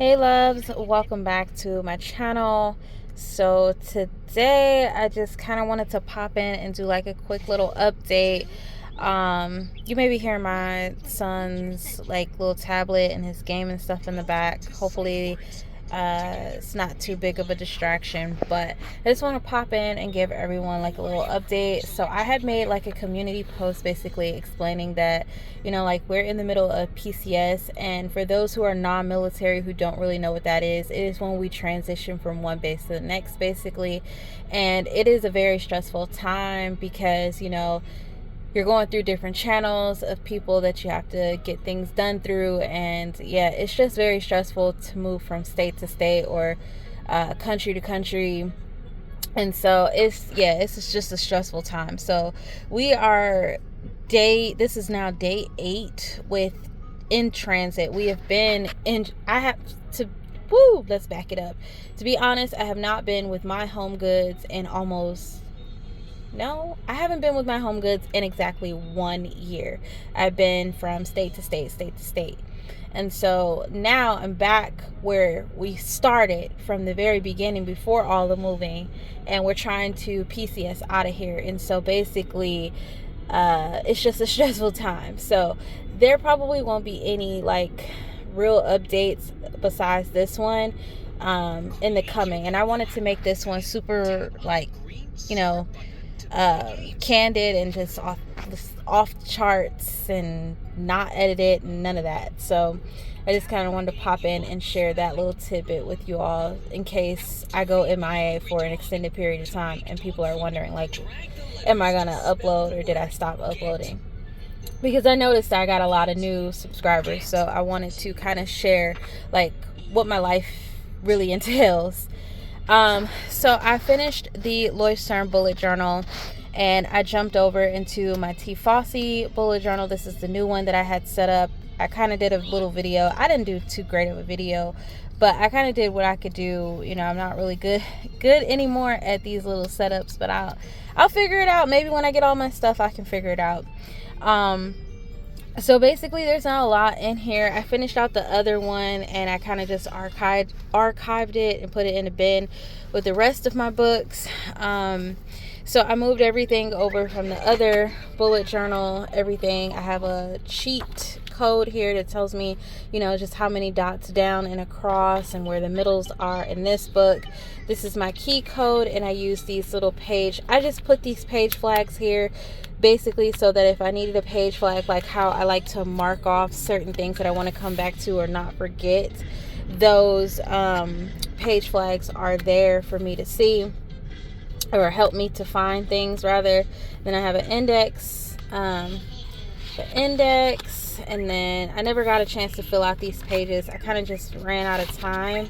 Hey loves, welcome back to my channel. So today I just kind of wanted to pop in and do like a quick little update. You may be hearing my son's like little tablet and his game and stuff in the back. Hopefully it's not too big of a distraction, but I just want to pop in and give everyone like a little update. So I had made like a community post basically explaining that, like we're in the middle of PCS, and for those who are non-military who don't really know what that is, it is when we transition from one base to the next basically. And it is a very stressful time because you're going through different channels of people that you have to get things done through, and yeah, it's just very stressful to move from state to state or country to country. And so it's just a stressful time. So we are this is now day 8 with in transit. We have been in, I have to let's back it up. To be honest, I have not been with my home goods in I haven't been with my home goods in exactly 1 year. I've been from state to state, state to state. And so now I'm back where we started from the very beginning before all the moving, and we're trying to PCS out of here. And so basically, it's just a stressful time. So there probably won't be any like real updates besides this one in the coming. And I wanted to make this one super candid and just off the charts and not edited and none of that. So I just kind of wanted to pop in and share that little tidbit with you all in case I go MIA for an extended period of time and people are wondering like, am I gonna upload or did I stop uploading? Because I noticed I got a lot of new subscribers, so I wanted to kind of share like what my life really entails. So I finished the Lois Stern bullet journal and I jumped over into my Tiefossi bullet journal. This is the new one that I had set up. I kind of did a little video. I didn't do too great of a video, but I kind of did what I could do. I'm not really good anymore at these little setups, but I'll figure it out. Maybe when I get all my stuff, I can figure it out. So basically there's not a lot in here. I finished out the other one and I kind of just archived it and put it in a bin with the rest of my books. So I moved everything over from the other bullet journal, everything. I have a cheat code here that tells me, just how many dots down and across and where the middles are in this book. This is my key code, and I use these little I just put these page flags here basically so that if I needed a page flag, like how I like to mark off certain things that I want to come back to or not forget, those page flags are there for me to see or help me to find things rather. Then I have an index, and then I never got a chance to fill out these pages. I kind of just ran out of time.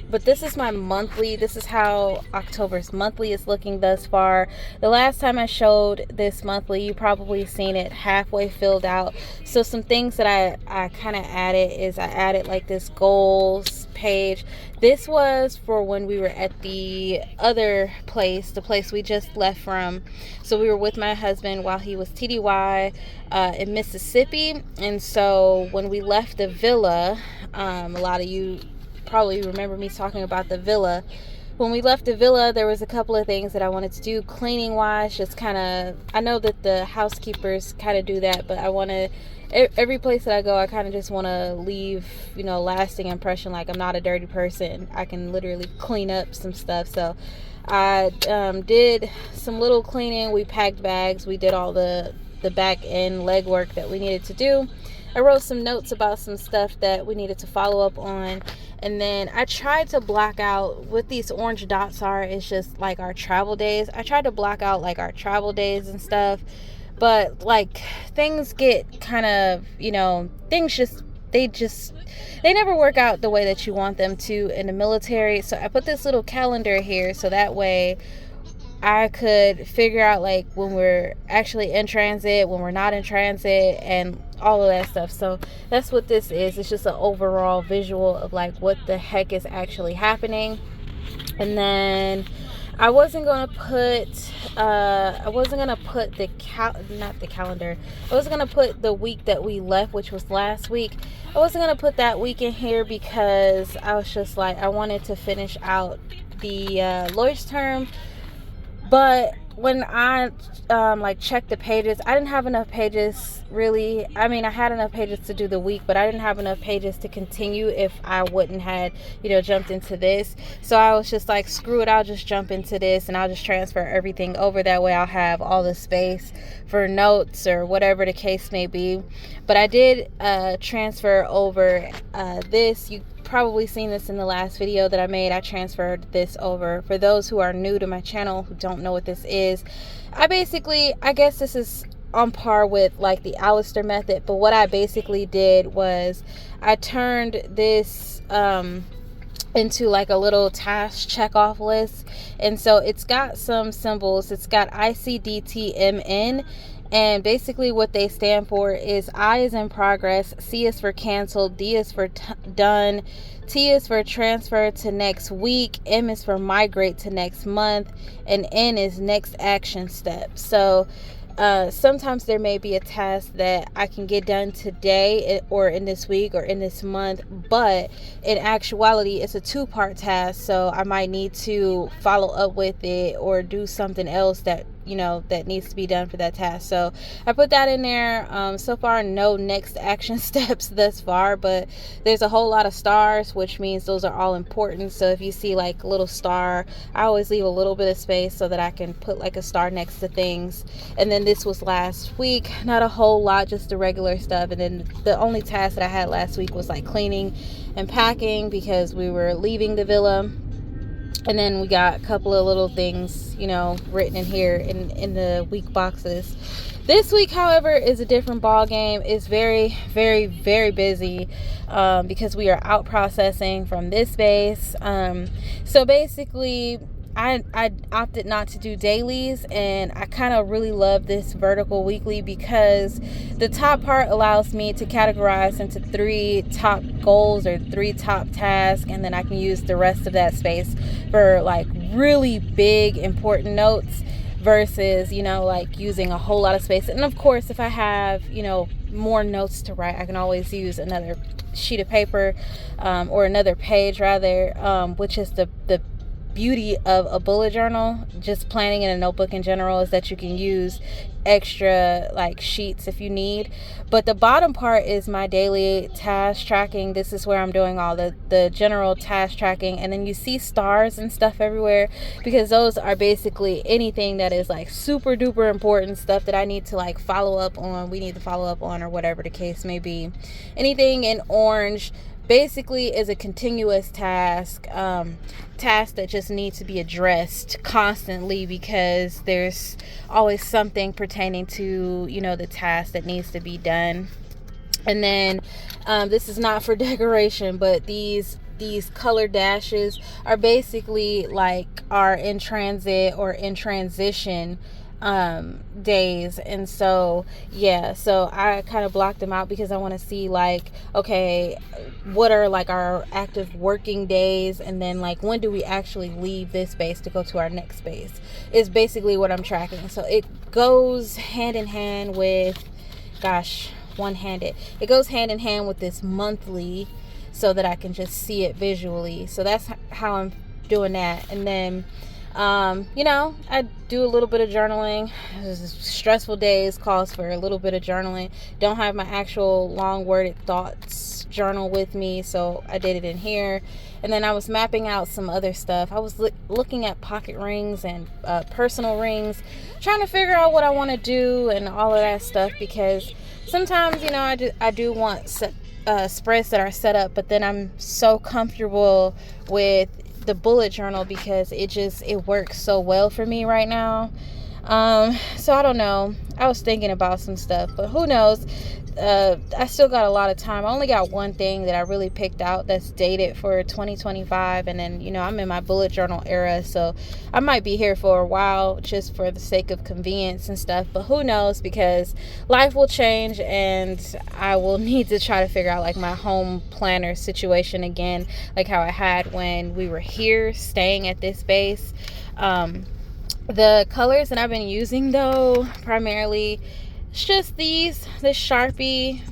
But this is my monthly. This is how October's monthly is looking thus far. The last time I showed this monthly, you probably seen it halfway filled out. So some things that I kind of added is I added like this goals page. This was for when we were at the other place, the place we just left from. So we were with my husband while he was TDY in Mississippi. And so when we left the villa, a lot of you probably remember me talking about the villa. When we left the villa, there was a couple of things that I wanted to do cleaning wise. Just kind of, I know that the housekeepers kind of do that, but I want to, every place that I go, I kind of just want to leave, lasting impression. Like I'm not a dirty person. I can literally clean up some stuff. So I did some little cleaning. We packed bags. We did all the back end legwork that we needed to do. I wrote some notes about some stuff that we needed to follow up on. And then I tried to block out what these orange dots are. It's just like our travel days. I tried to block out like our travel days and stuff. But like things get kind of, they never work out the way that you want them to in the military. So I put this little calendar here so that way I could figure out like when we're actually in transit, when we're not in transit, and all of that stuff. So that's what this is. It's just an overall visual of like what the heck is actually happening. And then I wasn't gonna put the not the calendar. I wasn't gonna put the week that we left, which was last week. I wasn't gonna put that week in here because I was just like, I wanted to finish out the Lloyd's term. But when I like checked the pages, I didn't have enough pages really. I mean, I had enough pages to do the week, but I didn't have enough pages to continue if I wouldn't had, jumped into this. So I was just like, screw it, I'll just jump into this and I'll just transfer everything over. That way I'll have all the space for notes or whatever the case may be. But I did transfer over this. You probably seen this in the last video that I made. I transferred this over. For those who are new to my channel who don't know what this is, I guess this is on par with like the Alistair method, but what I basically did was I turned this into like a little task check off list. And so it's got some symbols. It's got ICDTMN. And basically what they stand for is I is in progress, C is for canceled, D is for done, T is for transfer to next week, M is for migrate to next month, and N is next action step. So sometimes there may be a task that I can get done today or in this week or in this month, but in actuality it's a two-part task, so I might need to follow up with it or do something else that that needs to be done for that task. So I put that in there. So far no next action steps thus far, but there's a whole lot of stars, which means those are all important. So if you see like a little star, I always leave a little bit of space so that I can put like a star next to things. And then this was last week, not a whole lot, just the regular stuff. And then the only task that I had last week was like cleaning and packing because we were leaving the villa. And then we got a couple of little things, written in here in the week boxes. This week, however, is a different ball game. It's very, very, very busy because we are out processing from this base. So basically, I opted not to do dailies, and I kind of really love this vertical weekly because the top part allows me to categorize into 3 top goals or 3 top tasks, and then I can use the rest of that space for like really big important notes versus like using a whole lot of space. And of course, if I have more notes to write, I can always use another sheet of paper or another page rather, which is the beauty of a bullet journal. Just planning in a notebook in general is that you can use extra like sheets if you need. But the bottom part is my daily task tracking. This is where I'm doing all the general task tracking, and then you see stars and stuff everywhere because those are basically anything that is like super duper important stuff that I need to like follow up on, we need to follow up on, or whatever the case may be. Anything in orange basically is a continuous task that just needs to be addressed constantly because there's always something pertaining to the task that needs to be done. And then this is not for decoration, but these color dashes are basically like our in transit or in transition days. And so so I kind of blocked them out because I want to see like, okay, what are like our active working days, and then like when do we actually leave this space to go to our next space is basically what I'm tracking. So it goes hand in hand with it goes hand in hand with this monthly so that I can just see it visually. So that's how I'm doing that. And then I do a little bit of journaling. Stressful days calls for a little bit of journaling. Don't have my actual long worded thoughts journal with me, so I did it in here. And then I was mapping out some other stuff. I was looking at pocket rings and personal rings, trying to figure out what I want to do and all of that stuff, because sometimes I do want spreads that are set up, but then I'm so comfortable with the bullet journal because it works so well for me right now. So I don't know. I was thinking about some stuff, but who knows? I still got a lot of time. I only got one thing that I really picked out that's dated for 2025, and then, you know, I'm in my bullet journal era, so I might be here for a while just for the sake of convenience and stuff, but who knows, because life will change and I will need to try to figure out like my home planner situation again, like how I had when we were here staying at this base. The colors that I've been using, though, primarily, it's just this Sharpie,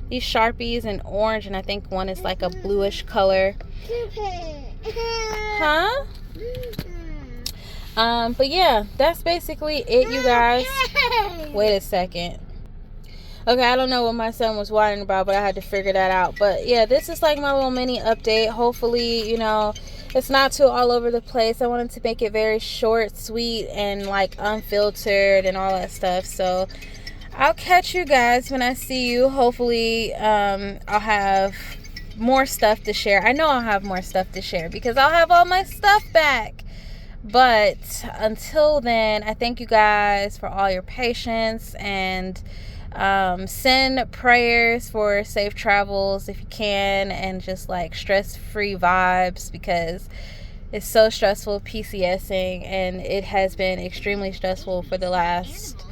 these Sharpies in orange, and I think one is like a bluish color. Huh? But yeah, that's basically it, you guys. Wait a second. Okay, I don't know what my son was whining about, but I had to figure that out. But yeah, this is like my little mini update. Hopefully, you know, it's not too all over the place. I wanted to make it very short, sweet, and like unfiltered and all that stuff. So I'll catch you guys when I see you. Hopefully, I'll have more stuff to share. I know I'll have more stuff to share because I'll have all my stuff back. But until then, I thank you guys for all your patience, and send prayers for safe travels if you can, and just like stress-free vibes, because it's so stressful PCSing, and it has been extremely stressful for the last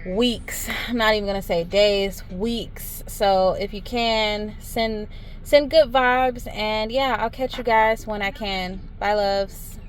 weeks. I'm not even gonna say days, weeks. So if you can, send good vibes, and yeah, I'll catch you guys when I can. Bye, loves.